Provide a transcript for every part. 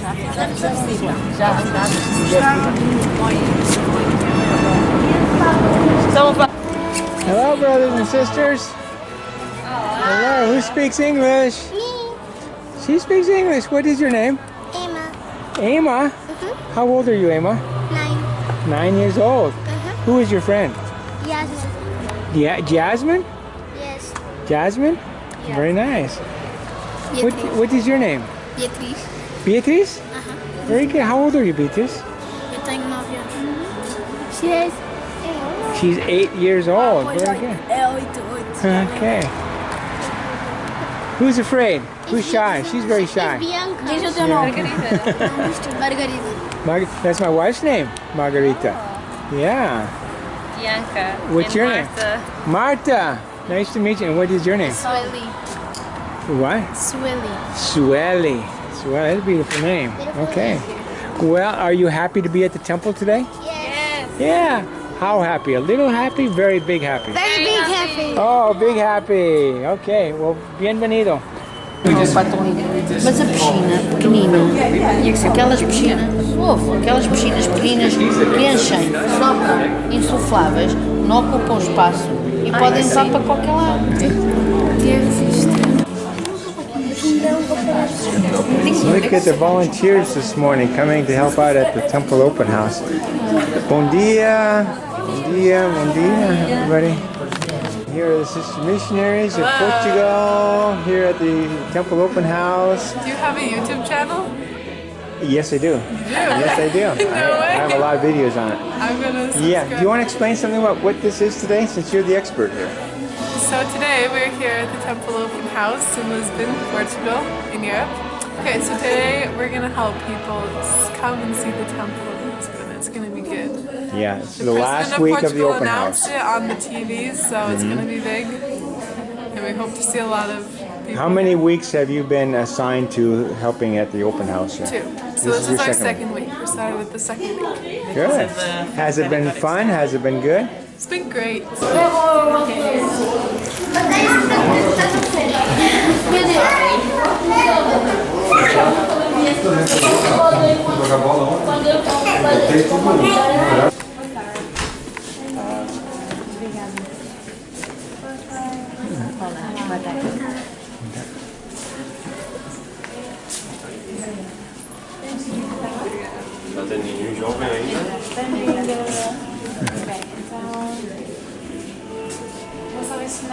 Hello, brothers and sisters. Hello, who speaks English? Me. She speaks English. What is your name? Emma. Emma? How old are you, Emma? 9. 9 years old. Who is your friend? Yes. Jasmine? Yes. Jasmine? Yeah. Very nice. What is your name? Beatriz. Beatriz? Very good. How old are you, Beatriz? Eu tenho 9 anos. She is. She's 8 years old. Very good. É 8. Okay. Who's afraid? Who's shy? She's very shy. Bianca. Diz o teu nome. Margarida. That's my wife's name, Margarita. Yeah. Bianca. What's your Martha. name? Marta. Nice to meet you. And what is your name? Sueli. What? Sueli. Sueli. Sueli. That's a beautiful name. Okay. Well, are you happy to be at the temple today? Yes. Yeah. How happy? A little happy? Very big happy? Very big happy. Oh, big happy. Okay. Well, bienvenido. Mas a piscina pequenina, aquelas piscinas pequeninas que enchem só para insufláveis, não ocupam espaço e podem usar para qualquer lado. Look at the volunteers this morning coming to help out at the temple open house. Bom dia, everybody. Here are the sister missionaries of Portugal, here at the temple open house. Do you have a YouTube channel? Yes, I do. Yes, I do. I have a lot of videos on it. I'm gonna subscribe. Yeah, do you want to explain something about what this is today, since you're the expert here? So today we're here at the Temple Open House in Lisbon, Portugal, in Europe. Okay, so today we're gonna help people come and see the temple in Lisbon. It's gonna be good. Yeah, it's the President last week of the Portugal open house. announced it on the TV, so it's gonna be big. And we hope to see a lot of people. How many weeks have you been assigned to helping at the open house here? 2. So this is your our second week. We started with the second week. Good. Has it been fun? Has it been good? It's been great. Não tem nenhum jovem ainda? Vou só ver se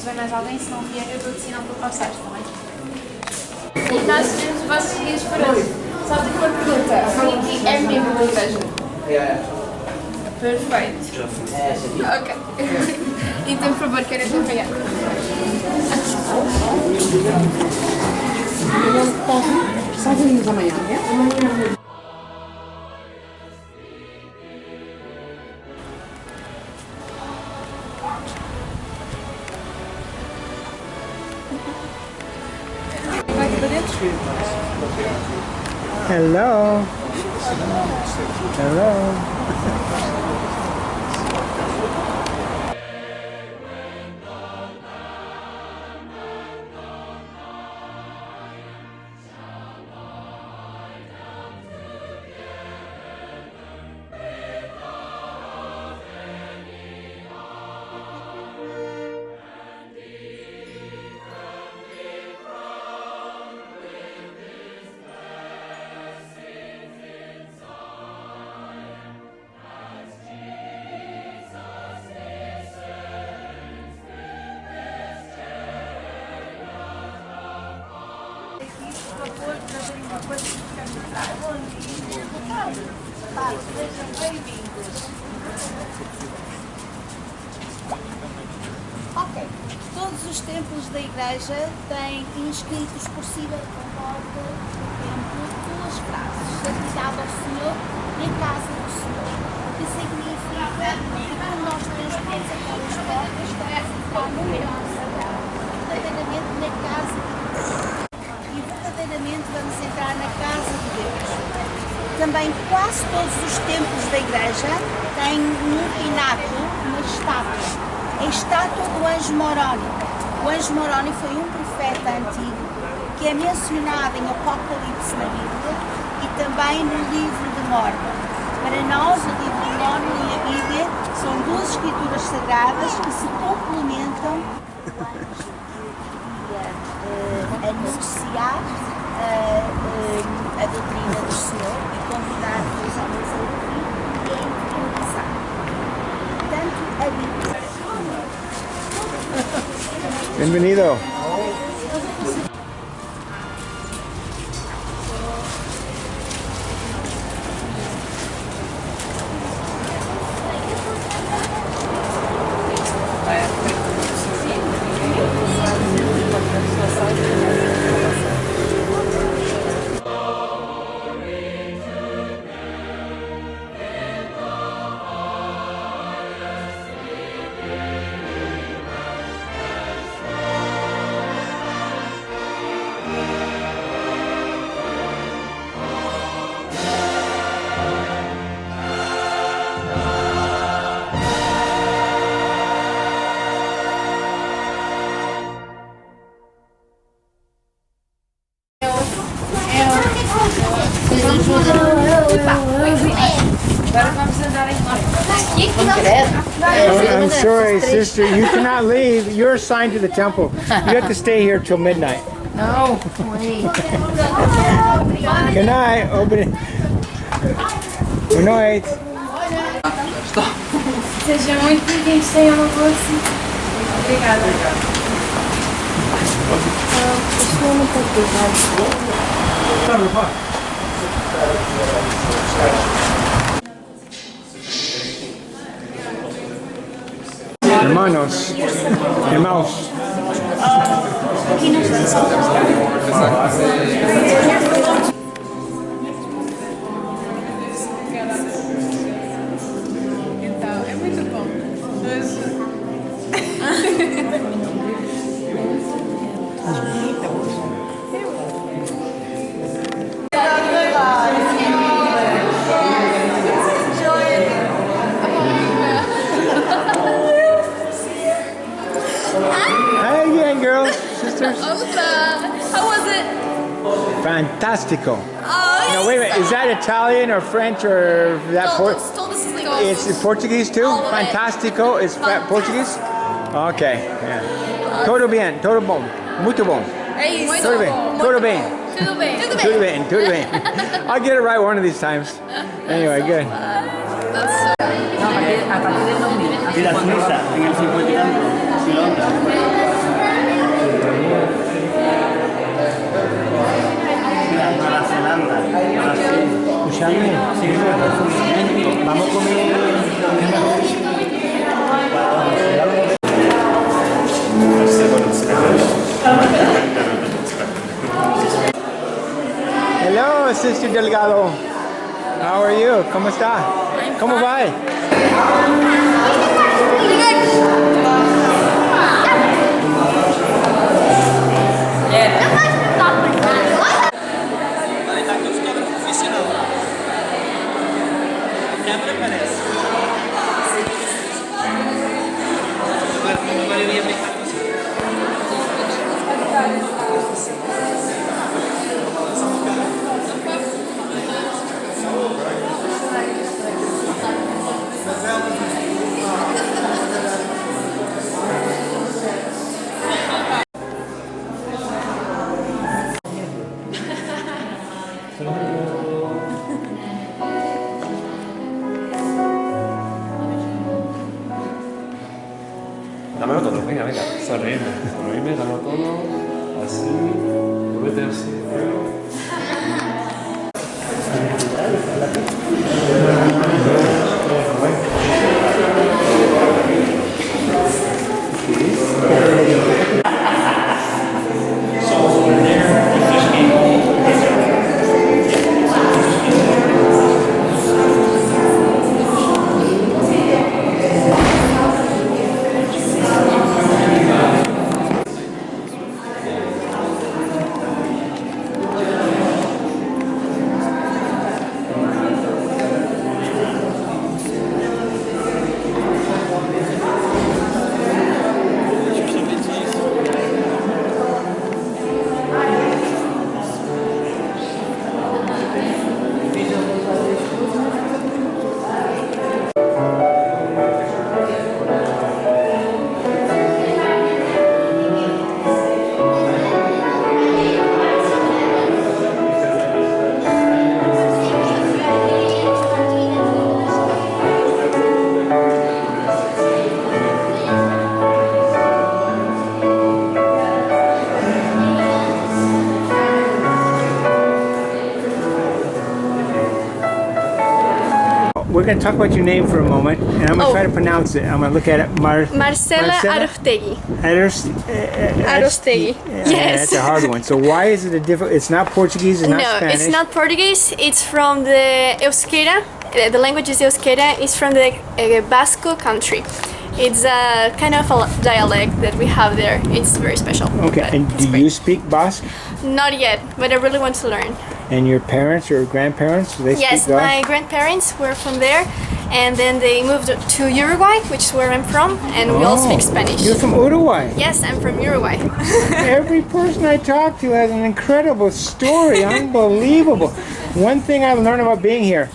vem mais alguém, se não vier eu dou-te sinal para passar, está bem? E nós temos os vossos guias para hoje. Só tenho uma pergunta, é membro da igreja? Perfeito. Ok. Então, por favor, quero acompanhar. Só venimos amanhã, é? Hello. Hello. Ok, todos os templos da igreja têm inscritos por cima da porta do templo duas frases: santidade ao Senhor e a casa do Senhor, que significa que quando nós transpomos aquelas portas estamos a entrar no templo sagrado, verdadeiramente na casa de Deus, e verdadeiramente vamos entrar na casa de Deus. Também quase todos os templos da igreja têm no pináculo uma estátua. A estátua do anjo Moroni. O anjo Moroni foi um profeta antigo que é mencionado em Apocalipse na Bíblia e também no livro de Mórmon. Para nós, o livro de Mórmon e a Bíblia são duas escrituras sagradas que se complementam e anunciar a doutrina do Senhor e convidar os homens a ouvir e a interiorizar. Tanto a Bíblia. Bienvenido. I'm sorry, sister. You cannot leave. You're assigned to the temple. You have to stay here till midnight. No, wait. Good night. Open it. Good night. Seja muito bem-vindos, tenham uma boa cita. Obrigada. Hermanos. Irmãos. Então, é muito bom. Hi again, girls, sisters. How was it? Fantastico. No, wait a minute. Is that Italian or French or that It's Portuguese too? Fantastico is Portuguese? Okay. Yeah. Todo bien, todo bom. Muito bom. Tudo bem, tudo bem. Tudo bem. Tudo bem, tudo bem. I'll get it right one of these times. Anyway, good. Y la Suiza, en el 50 y tanto, kilómetros. Nueva Zelanda, Brasil. Escuchadme. Sí, vamos a comer. Hello, Sister Delgado. How are you? ¿Cómo está? ¿Cómo va? Dámelo todo, venga, venga. Sonreírme, dámelo todo. Así. Muévete así. we're going to talk about your name for a moment, and I'm going to try to pronounce it. I'm going to look at it. Marcela Arostegui. Arostegui. Yeah, Yes. that's a hard one. So why is it a different? It's not Portuguese. It's not No, Spanish. it's not Portuguese. It's from the Euskera. The language is Euskera. It's from the Basque country. It's a kind of a dialect that we have there. It's very special. Okay, and do you speak Basque? Not yet, but I really want to learn. And your parents or grandparents, do they Yes, speak Basque? my grandparents were from there, and then they moved to Uruguay, which is where I'm from, and we all speak Spanish. You're from Uruguay. Yes, I'm from Uruguay. Every person I talk to has an incredible story. Unbelievable. One thing I've learned about being here,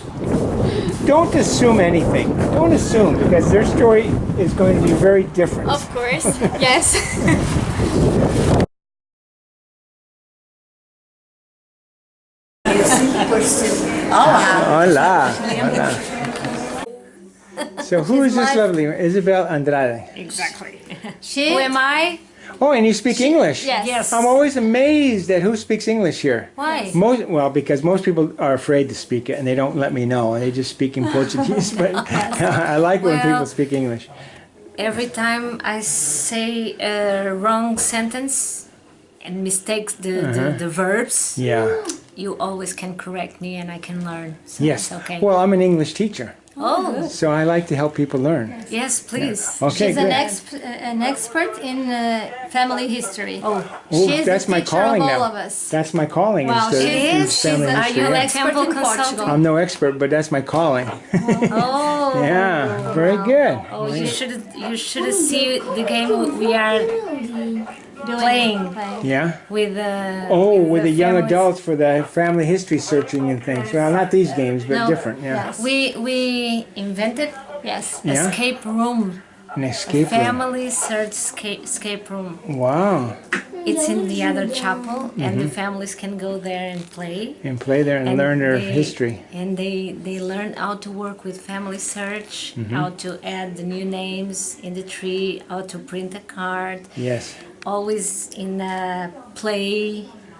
don't assume anything. Don't assume, because their story is going to be very different. Of course, yes. Hola. Hola. So who is this lovely Isabel Andrade? Exactly. Who am I? Oh, and you speak English? Yes. I'm always amazed at who speaks English here. Why? Because most people are afraid to speak it and they don't let me know. They just speak in Portuguese. But I like when people speak English. Every time I say a wrong sentence and mistakes the verbs, Yeah. you always can correct me and I can learn. So Yes. it's okay. Well, I'm an English teacher, oh, so I like to help people learn. yes, please. Okay, She's good. an expert in family history. Oh, She's that's the my teacher calling of all now. of us. That's my calling. Well, is to she do is. family She's history, Are you yeah. an expert temple in Portugal. consultant? I'm no expert, but that's my calling. Oh, Yeah, very good. oh, you should see the game we are playing Yeah. with With the young families. adults for the family history searching and things. Well, not these games, but No. different. Yeah. We invented Yes. Yeah. escape room. An escape room. Family search escape room. Wow. It's in the other chapel, and the families can go there and play. And play there and learn their they- history. And they learn how to work with family search, how to add the new names in the tree, how to print a card. Yes. Always in a play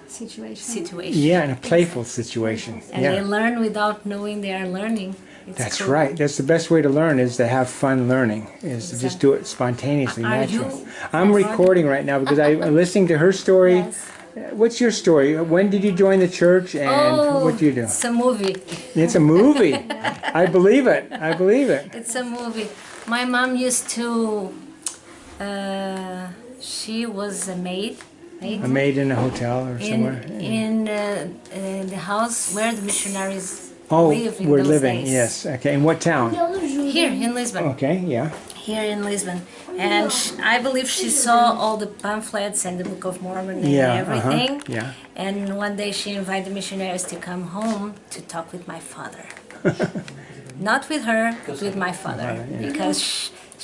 situation. Yeah, in a playful situation. And they Yeah. learn without knowing they are learning. It's That's cool. right. That's the best way to learn is to have fun learning, is to just do it spontaneously, Are naturally. you- I'm recording right now because I'm listening to her story. What's your story? When did you join the church and what do you do? It's a movie. It's a movie. I believe it. I believe it. It's a movie. My mom used to. She was a maid. A maid in a hotel or somewhere. In the house where the missionaries Oh, live in we're those living. days. Yes. Okay. In what town? Here in Lisbon. Okay. Yeah. Here in Lisbon. And I believe she saw all the pamphlets and the Book of Mormon and Yeah, everything. yeah. And one day she invited the missionaries to come home to talk with my father. Not with her, but with my father. Because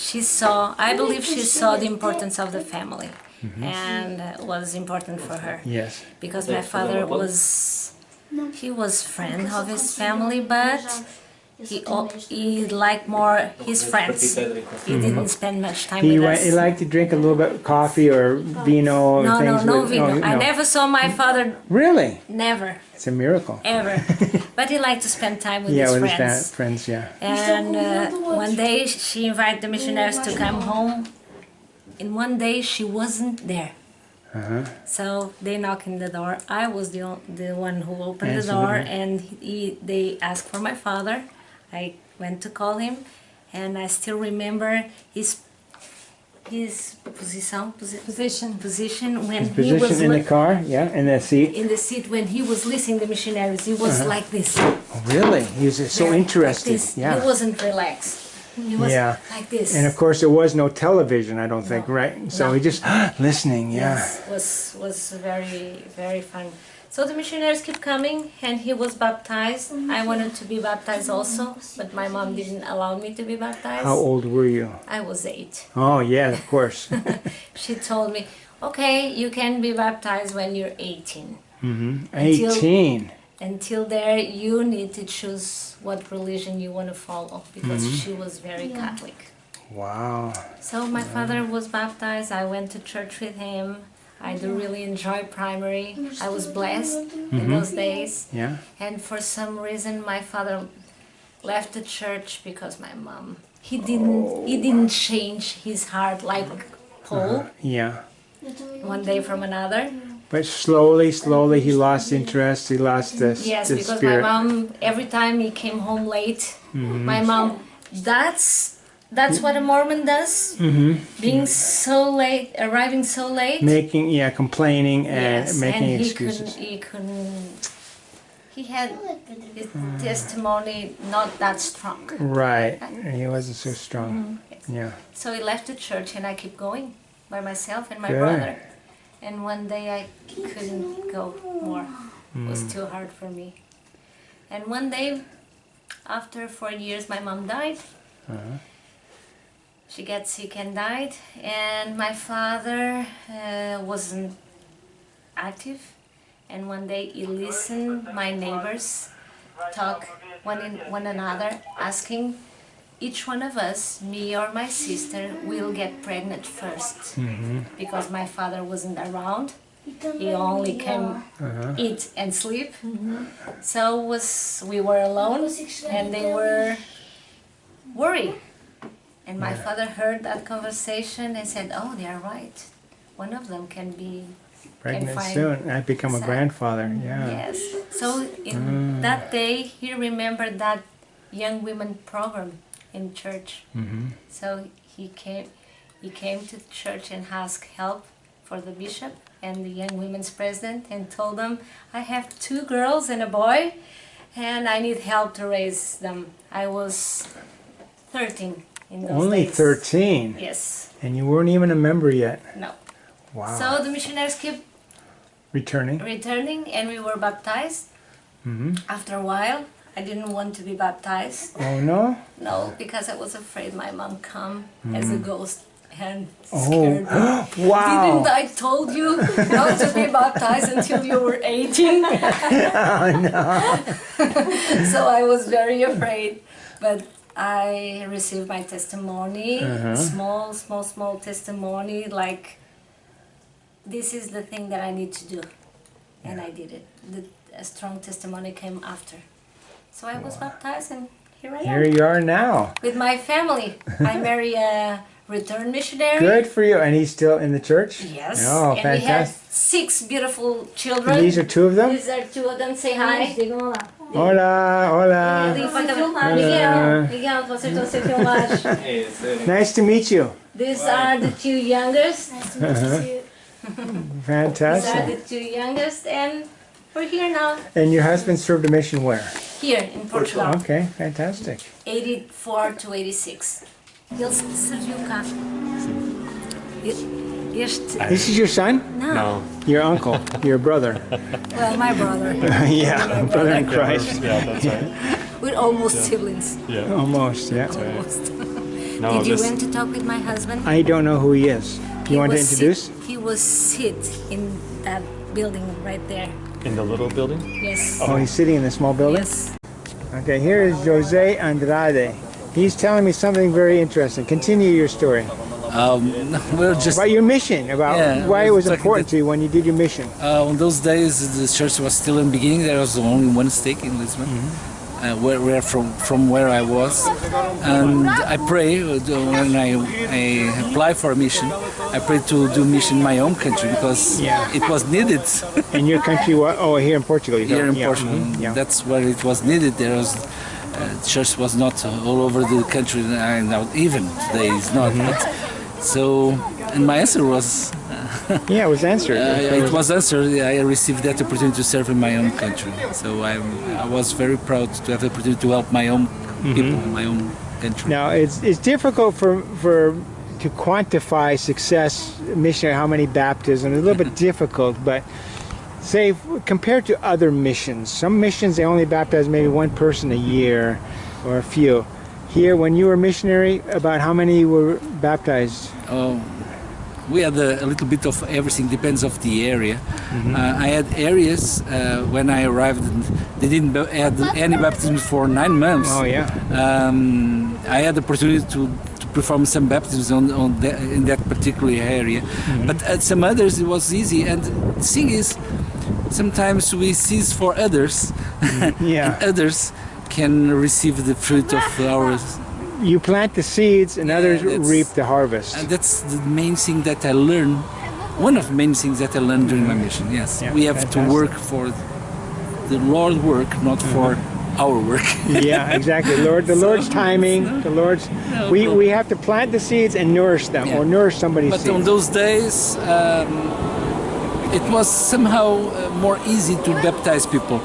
she saw, I believe she saw the importance of the family. And it was important for her. Yes. Because my father he was friend of his family, but he liked more his friends. He didn't spend much time with us. He liked to drink a little bit of coffee or vino or No, things. no with, vino. no. I never saw my father, Really? never, It's a miracle. ever. But he liked to spend time with Yeah, his with friends. his friends. Yeah. And one day she invited the missionaries to come home. And one day she wasn't there. So they knocked on the door. I was the one who opened the Answered door, the door. and they asked for my father. I went to call him, and I still remember his position when he was Position in the car. Yeah. In the seat. in the seat when he was listening to the missionaries. He was like this. Oh, really? He was so Like interested. this. Yeah. He wasn't relaxed. He was Yeah. like this. And of course, there was no television, I don't think, right? So he just listening, yeah. Yes, was very, very fun. So the missionaries kept coming, and he was baptized. I wanted to be baptized also, but my mom didn't allow me to be baptized. How old were you? I was 8. Oh, yeah, of course. She told me, okay, you can be baptized when you're 18. 18. Until there, you need to choose what religion you want to follow, because she was very Catholic. Wow. So my father was baptized. I went to church with him. I do really enjoy primary. I was blessed in those days. Yeah. And for some reason, my father left the church because my mom. He didn't change his heart like Paul. Yeah. One day from another. But slowly he lost interest. He lost the Yes, the because spirit. my mom, every time he came home late, my mom, that's what a Mormon does. Being so late, arriving so late. Complaining and Yes, making and excuses. He had his testimony not that strong. Right. He wasn't so strong. Yes. Yeah. So he left the church and I kept going by myself and my Good. brother. And one day I couldn't go more. It was too hard for me. And one day, after 4 years, my mom died. She got sick and died. And my father wasn't active. And one day he listened my neighbors talk one another, asking each one of us, me or my sister, will get pregnant first. Because my father wasn't around. He only came eat and sleep. So we were alone and they were worried. And my father heard that conversation and said, oh, they are right. One of them can be Pregnant soon. I've become a grandfather. Yeah. Yes. So in that day, he remembered that young women program in church. So he came to the church and asked help for the bishop and the young women's president and told them, I have 2 girls and a boy and I need help to raise them. I was 13 in those Only days. 13? Yes. And you weren't even a member yet? No. Wow. So the missionaries kept returning and we were baptized. After a while, I didn't want to be baptized. Oh no? No, because I was afraid my mom come as a ghost and scared me. Wow. Didn't I told you not to be baptized until you were 18? Oh no. So I was very afraid. But I received my testimony, small testimony, like this is the thing that I need to do. And I did it. A strong testimony came after. So I was baptized and here I am. Here you are now. With my family. I married a returned missionary. Good for you. And he's still in the church? Yes. Oh, and fantastic. we have 6 beautiful children. And these are 2 of them? These are 2 of them. Say hi. Hola, hola. Miguel, vocês estão a ser filmados. Nice to meet you. These are the 2 youngest. Fantastic. These are the 2 youngest and we're here now. And your husband served a mission where? Here in Portugal. Okay, fantastic. 84 to 86. Ele serviu cá. This is your son? No. Your uncle, your brother. Well, my brother. Yeah, brother in Christ. Yeah, that's right. We're almost siblings. Yeah. Almost, yeah. Almost. No, Did you this- want to talk with my husband? I don't know who he is. You want to introduce? He was sit in that building right there. In the little building? Yes. Oh, he's sitting in the small building? Yes. Okay, here is Jose Andrade. He's telling me something very interesting. Continue your story. Well, just About your mission, about Yeah, why it was talking important to you when you did your mission. on those days, the church was still in the beginning. There was only one stake in Lisbon, where from where I was, and I pray when I apply for a mission. I pray to do mission in my own country because it was needed. In your country, what? Oh, here in Portugal. Here in yeah. Portugal, Yeah. that's where it was needed. There was church was not all over the country, and even today it's not. But, so, and my answer was. Yeah, it was answered. It was answered. I received that opportunity to serve in my own country. So I was very proud to have the opportunity to help my own people, my own country. Now it's difficult for to quantify success missionary, how many baptisms. It's a little bit difficult, but say compared to other missions, some missions they only baptize maybe 1 person a year or a few. Here, when you were missionary, about how many were baptized? We had a little bit of everything, depends of the area. I had areas when I arrived, they didn't have any baptism for 9 months. Oh yeah. I had the opportunity to perform some baptisms in that particular area. But at some others it was easy. And the thing is, sometimes we cease for others, Yeah. and others, can receive the fruit of our. You plant the seeds and others reap the harvest. And that's the main thing that I learned. One of the main things that I learned during my mission. Yes, we have to work for the Lord's work, not for our work. Yeah, exactly. The Lord's timing, the Lord's. We have to plant the seeds and nourish them, or nourish somebody's But seeds. on those days, it was somehow more easy to baptize people.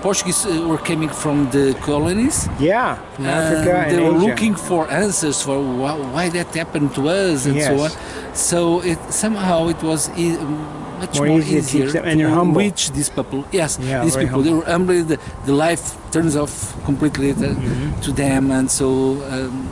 Portuguese were coming from the colonies. Yeah, from Africa and they were Asia. looking for answers for why that happened to us and so on. So it was much more easier to teach them, and they're to humble. reach these people. Yes, Yeah, these very people they were humble. The life turns off completely to them, and so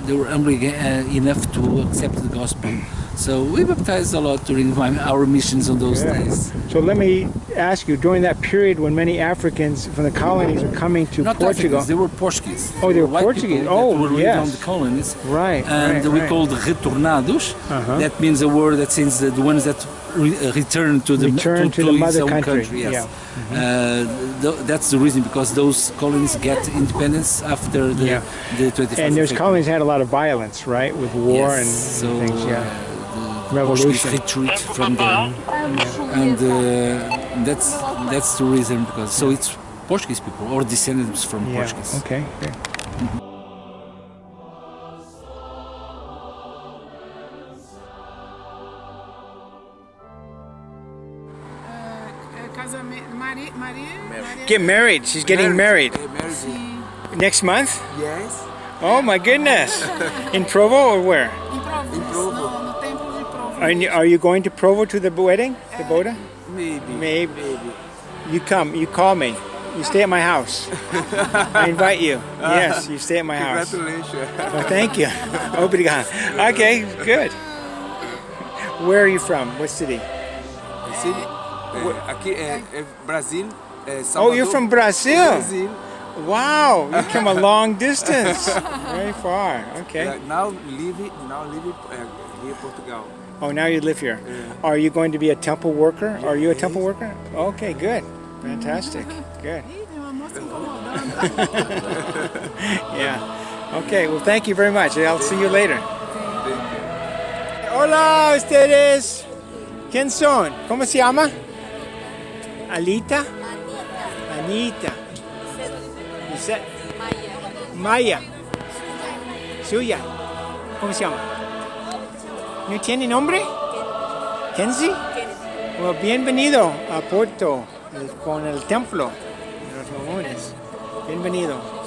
they were humble enough to accept the gospel. So we baptized a lot during our missions on those days. So let me ask you, during that period when many Africans from the colonies were coming to Not Portugal. Africans, they were Portuguese. Oh, they were white Portuguese. people Oh, that were living yes. on the colonies. Right. And we called retornados. That means a word that means the ones that return to the mother his own country. Yes. That's the reason, because those colonies get independence after the 25th. And those colonies had a lot of violence, right, with war and things. Yeah. Revolution. Retreat from them, and that's the reason, because so it's Portuguese people or descendants from Portuguese. Okay. Good. Get married. She's getting married. Next month? Yes. Oh my goodness. In Provo or where? In Provo. Are you going to Provo to the wedding? The boda? Maybe. You come, you call me. You stay at my house. I invite you. Yes, you stay at my house. Congratulations. Oh, thank you. Obrigado. Okay, good. Where are you from? What city? City? Aqui é Brasil. Oh, you're from Brazil? Brazil. Wow, you come a long distance. Very far. Okay. Now live here Portugal. Oh, now you live here. Are you going to be a temple worker? Are you a temple worker? Okay, good. Fantastic. Good. Yeah. Okay, well, thank you very much. I'll see you later. Hola, ustedes. ¿Quién son? ¿Cómo se llama? Alita? Anita. Lisette. Maya. Suya. ¿Cómo se llama? ¿No tiene nombre? Kenzie. Well, bienvenido a Porto con el templo de los mormones. Bienvenido.